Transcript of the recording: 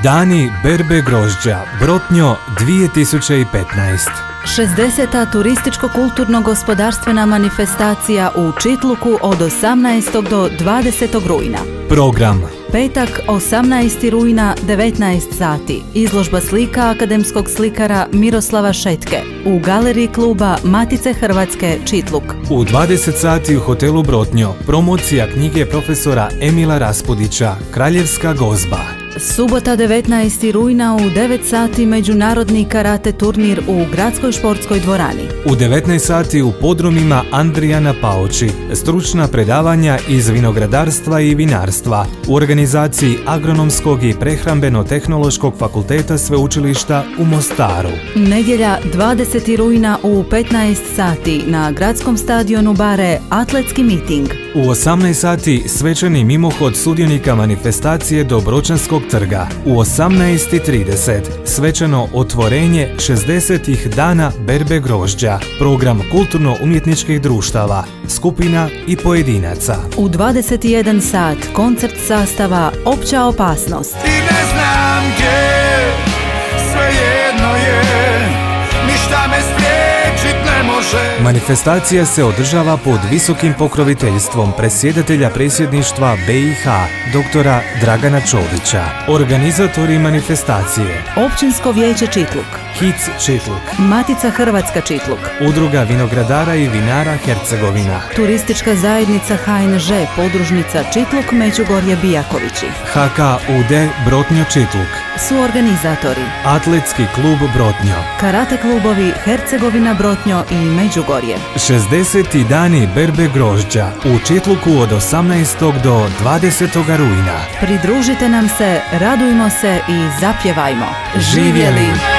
Dani berbe grožđa, Brotnjo 2015. 60. turističko-kulturno-gospodarstvena manifestacija u Čitluku od 18. do 20. rujna. Program: Petak, 18. rujna, 19 sati. Izložba slika akademskog slikara Miroslava Šetke u galeriji kluba Matice Hrvatske Čitluk. U 20 sati u hotelu Brotnjo promocija knjige profesora Emila Raspudića Kraljevska gozba. Subota 19. rujna u 9 sati međunarodni karate turnir u gradskoj športskoj dvorani. U 19 sati u podrumima Andrijana Paoči stručna predavanja iz vinogradarstva i vinarstva u organizaciji Agronomskog i prehrambeno-tehnološkog fakulteta sveučilišta u Mostaru. Nedjelja 20. rujna u 15 sati na gradskom stadionu Bare atletski miting. U 18 sati svečani mimohod sudionika manifestacije do Bročanskog trga. U 18:30 svečano otvorenje 60. dana berbe grožđa. Program kulturno-umjetničkih društava, skupina i pojedinaca. U 21 sat koncert sastava Opća opasnost. I ne znam gdje, svejedno je, ništa me spriječit ne može. Manifestacija se održava pod visokim pokroviteljstvom predsjedatelja predsjedništva BiH, doktora Dragana Čovića. Organizatori manifestacije: Općinsko vijeće Čitluk, HIC Čitluk, Matica Hrvatska Čitluk, Udruga vinogradara i vinara Hercegovina, Turistička zajednica HNŽ podružnica Čitluk Međugorje Bijakovići, HKUD Brotnjo Čitluk, suorganizatori Atletski klub Brotnjo, karate klubovi Hercegovina Brotnjo i Međugorje. 60. dani berbe grožđa u Čitluku od 18. do 20. rujna. Pridružite nam se, radujmo se i zapjevajmo. Živjeli!